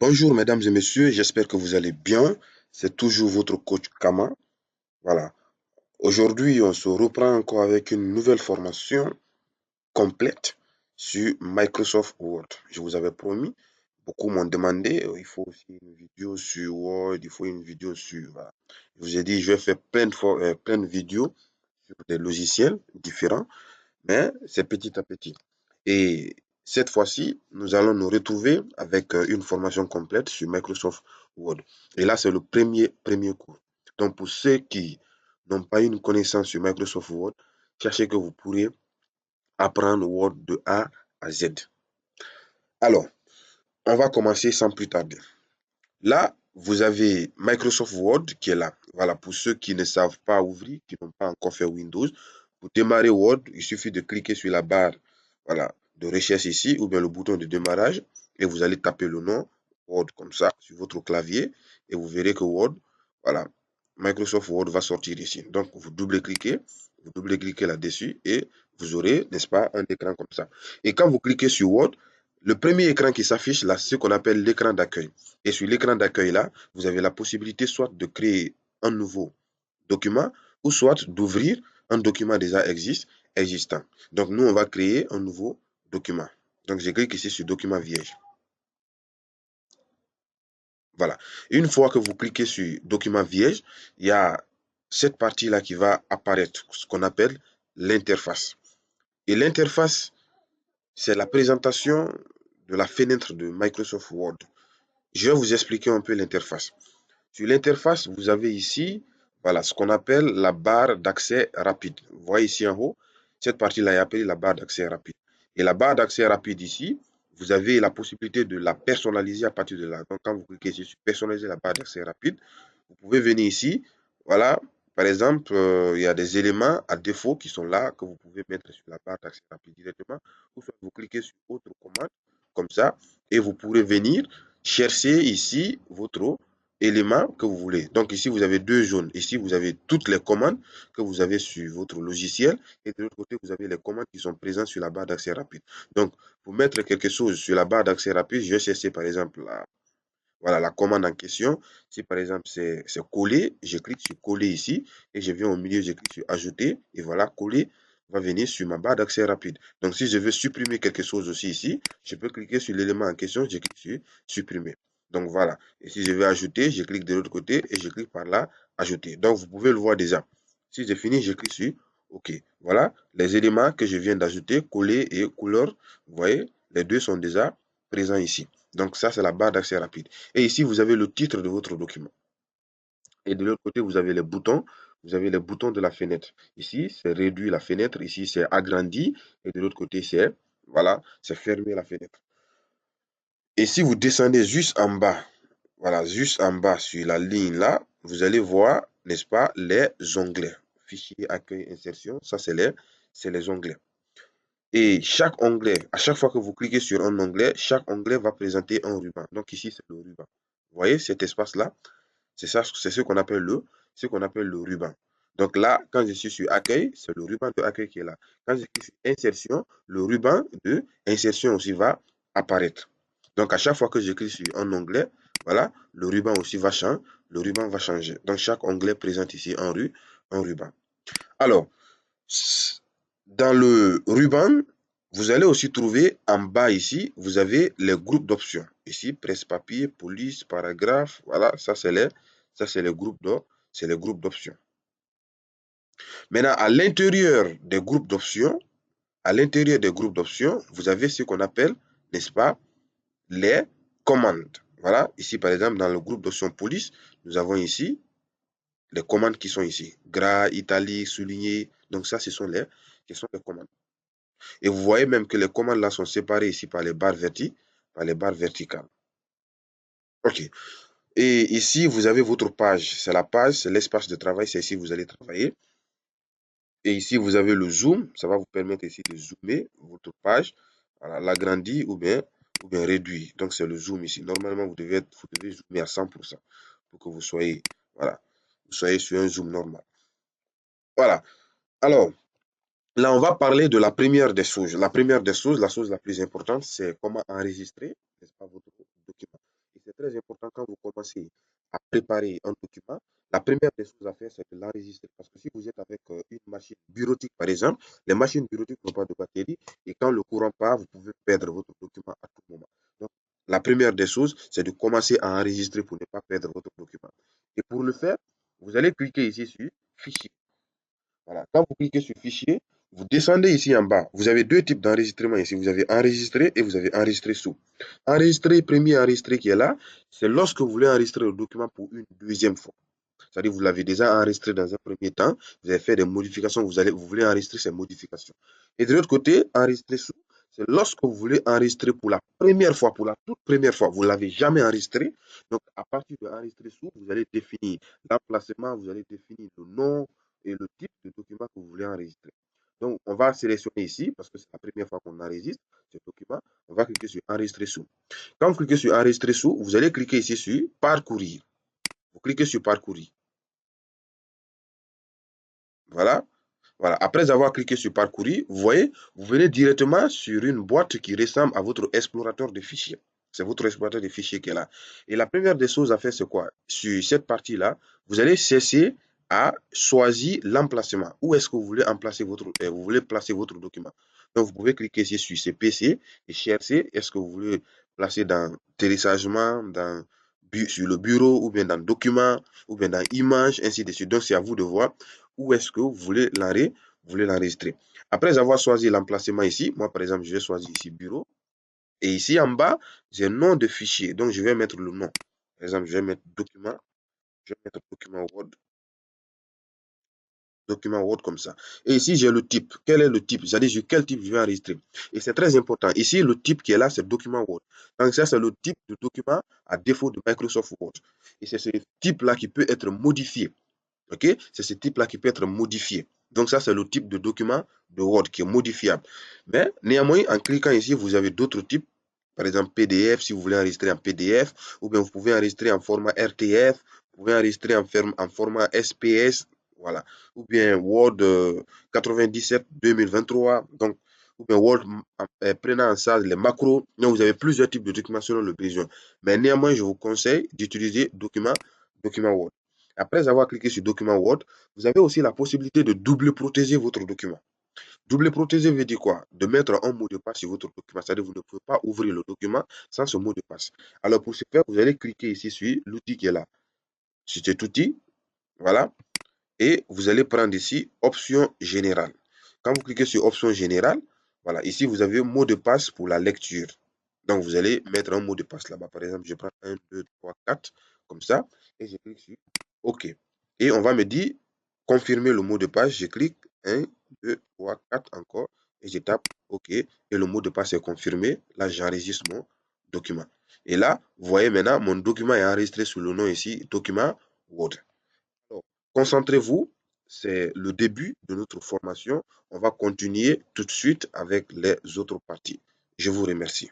Bonjour mesdames et messieurs, j'espère que vous allez bien. C'est toujours votre coach Kama. Voilà. Aujourd'hui, on se reprend encore avec une nouvelle formation complète sur Microsoft Word. Je vous avais promis, beaucoup m'ont demandé, il faut aussi une vidéo sur Word, il faut une vidéo sur... Voilà. Je vous ai dit, je vais faire plein de vidéos sur des logiciels différents, mais c'est petit à petit. Et cette fois-ci, nous allons nous retrouver avec une formation complète sur Microsoft Word. Et là, c'est le premier cours. Donc, pour ceux qui n'ont pas une connaissance sur Microsoft Word, sachez que vous pourrez apprendre Word de A à Z. Alors, on va commencer sans plus tarder. Là, vous avez Microsoft Word qui est là. Voilà, pour ceux qui ne savent pas ouvrir, qui n'ont pas encore fait Windows, pour démarrer Word, il suffit de cliquer sur la barre voilà, de recherche ici ou bien le bouton de démarrage et vous allez taper le nom Word comme ça sur votre clavier et vous verrez que Word, voilà, Microsoft Word va sortir ici. Donc, vous double-cliquez là-dessus et vous aurez, n'est-ce pas, un écran comme ça. Et quand vous cliquez sur Word, le premier écran qui s'affiche là, c'est ce qu'on appelle l'écran d'accueil. Et sur l'écran d'accueil là, vous avez la possibilité soit de créer un nouveau document ou soit d'ouvrir un document déjà existant. Donc, nous, on va créer un nouveau document. Donc, je clique ici sur document vierge. Voilà. Une fois que vous cliquez sur document vierge, il y a cette partie-là qui va apparaître, ce qu'on appelle l'interface. Et l'interface, c'est la présentation de la fenêtre de Microsoft Word. Je vais vous expliquer un peu l'interface. Sur l'interface, vous avez ici, voilà, ce qu'on appelle la barre d'accès rapide. Vous voyez ici en haut, cette partie-là est appelée la barre d'accès rapide. Et la barre d'accès rapide ici, vous avez la possibilité de la personnaliser à partir de là. Donc, quand vous cliquez ici sur personnaliser la barre d'accès rapide, vous pouvez venir ici, voilà, par exemple, il y a des éléments à défaut qui sont là que vous pouvez mettre sur la barre d'accès rapide directement. Ou soit vous cliquez sur autre commande, comme ça, et vous pourrez venir chercher ici votre élément que vous voulez. Donc ici, vous avez deux zones. Ici, vous avez toutes les commandes que vous avez sur votre logiciel. Et de l'autre côté, vous avez les commandes qui sont présentes sur la barre d'accès rapide. Donc, pour mettre quelque chose sur la barre d'accès rapide, je vais chercher par exemple voilà, la commande en question. Si par exemple c'est coller, je clique sur coller ici et je viens au milieu, je clique sur ajouter et voilà, coller va venir sur ma barre d'accès rapide. Donc si je veux supprimer quelque chose aussi ici, je peux cliquer sur l'élément en question, je clique sur supprimer. Donc voilà. Et si je veux ajouter, je clique de l'autre côté et je clique par là, ajouter. Donc vous pouvez le voir déjà. Si j'ai fini, je clique sur OK. Voilà les éléments que je viens d'ajouter, coller et couleur. Vous voyez, les deux sont déjà présents ici. Donc ça, c'est la barre d'accès rapide. Et ici, vous avez le titre de votre document. Et de l'autre côté, vous avez les boutons. Vous avez les boutons de la fenêtre. Ici, c'est réduire la fenêtre. Ici, c'est agrandir. Et de l'autre côté, c'est voilà, c'est fermer la fenêtre. Et si vous descendez juste en bas, voilà, juste en bas sur la ligne là, vous allez voir, n'est-ce pas, les onglets. Fichier, accueil, insertion, ça c'est les onglets. Et chaque onglet, à chaque fois que vous cliquez sur un onglet, chaque onglet va présenter un ruban. Donc ici, c'est le ruban. Vous voyez cet espace-là? C'est ça, c'est ce qu'on appelle le ruban. Donc là, quand je suis sur accueil, c'est le ruban de accueil qui est là. Quand je clique sur insertion, le ruban de insertion aussi va apparaître. Donc à chaque fois que je clique sur un onglet, voilà, le ruban aussi va changer. Le ruban va changer. Donc chaque onglet présente ici un ruban. Alors, dans le ruban, vous allez aussi trouver en bas ici, vous avez les groupes d'options. Ici, presse-papier, police, paragraphe, voilà, ça c'est les groupes d'options. Maintenant, à l'intérieur des groupes d'options, vous avez ce qu'on appelle, n'est-ce pas, les commandes. Voilà, ici par exemple, dans le groupe d'options police, nous avons ici les commandes qui sont ici. Gras, italique, souligné. Donc ça, ce sont les commandes. Et vous voyez même que les commandes là sont séparées ici par les barres verticales. OK. Et ici, vous avez votre page. C'est la page, c'est l'espace de travail. C'est ici que vous allez travailler. Et ici, vous avez le zoom. Ça va vous permettre ici de zoomer votre page. Voilà, l'agrandir ou bien réduire. Donc, c'est le zoom ici. Normalement, vous devez zoomer à 100% pour que vous soyez, voilà, vous soyez sur un zoom normal. Voilà. Alors, là, on va parler de la première des choses. La première des choses, la chose la plus importante, c'est comment enregistrer, n'est-ce pas, votre document. Et c'est très important quand vous commencez à préparer un document. La première des choses à faire, c'est de l'enregistrer. Parce que si vous êtes avec une machine bureautique, par exemple, les machines bureautiques n'ont pas de batterie et quand le courant part, vous pouvez perdre votre document à tout moment. Donc, la première des choses, c'est de commencer à enregistrer pour ne pas perdre votre document. Et pour le faire, vous allez cliquer ici sur Fichier. Voilà. Quand vous cliquez sur Fichier, vous descendez ici en bas. Vous avez deux types d'enregistrement ici. Vous avez enregistré et vous avez enregistré sous. Enregistré, premier enregistré qui est là, c'est lorsque vous voulez enregistrer le document pour une deuxième fois. C'est-à-dire que vous l'avez déjà enregistré dans un premier temps, vous avez fait des modifications, vous voulez enregistrer ces modifications. Et de l'autre côté, enregistrer sous, c'est lorsque vous voulez enregistrer pour la première fois, pour la toute première fois, vous ne l'avez jamais enregistré. Donc, à partir de enregistrer sous, vous allez définir l'emplacement, vous allez définir le nom et le type de document que vous voulez enregistrer. Donc, on va sélectionner ici, parce que c'est la première fois qu'on enregistre ce document, on va cliquer sur enregistrer sous. Quand vous cliquez sur enregistrer sous, vous allez cliquer ici sur parcourir. Vous cliquez sur parcourir. Voilà. Voilà. Après avoir cliqué sur parcourir, vous voyez, vous venez directement sur une boîte qui ressemble à votre explorateur de fichiers. C'est votre explorateur de fichiers qui est là. Et la première des choses à faire, c'est quoi? Sur cette partie-là, vous allez chercher à choisir l'emplacement. Où est-ce que vous voulez placer votre document? Donc, vous pouvez cliquer ici sur ce PC et chercher est-ce que vous voulez placer dans téléchargement, sur le bureau, ou bien dans document, ou bien dans image, ainsi de suite. Donc, c'est à vous de voir où est-ce que vous voulez l'enregistrer. Après avoir choisi l'emplacement ici, moi par exemple, je vais choisir ici bureau. Et ici en bas, j'ai un nom de fichier. Donc je vais mettre le nom. Par exemple, je vais mettre document. Je vais mettre document Word. Document Word comme ça. Et ici, j'ai le type. Quel est le type? C'est-à-dire sur quel type je vais enregistrer. Et c'est très important. Ici, le type qui est là, c'est document Word. Donc ça, c'est le type de document à défaut de Microsoft Word. Et c'est ce type-là qui peut être modifié. OK? C'est ce type-là qui peut être modifié. Donc ça, c'est le type de document de Word qui est modifiable. Mais néanmoins, en cliquant ici, vous avez d'autres types. Par exemple, PDF, si vous voulez enregistrer en PDF, ou bien vous pouvez enregistrer en format RTF, vous pouvez enregistrer en format SPS, voilà. Ou bien Word 97 2023, donc, ou bien Word prenant en charge les macros. Donc, vous avez plusieurs types de documents selon le besoin. Mais néanmoins, je vous conseille d'utiliser document Word. Après avoir cliqué sur document Word, vous avez aussi la possibilité de double protéger votre document. Double protéger veut dire quoi? De mettre un mot de passe sur votre document. C'est-à-dire que vous ne pouvez pas ouvrir le document sans ce mot de passe. Alors pour ce faire, vous allez cliquer ici sur l'outil qui est là. Sur cet outil, voilà. Et vous allez prendre ici option générale. Quand vous cliquez sur option générale, voilà, ici vous avez un mot de passe pour la lecture. Donc vous allez mettre un mot de passe là-bas. Par exemple, je prends 1, 2, 3, 4, comme ça, et je clique sur OK. Et on va me dire confirmer le mot de passe. Je clique 1, 2, 3, 4 encore, et je tape OK. Et le mot de passe est confirmé. Là, j'enregistre mon document. Et là, vous voyez maintenant, mon document est enregistré sous le nom ici, document Word. Alors, concentrez-vous, c'est le début de notre formation. On va continuer tout de suite avec les autres parties. Je vous remercie.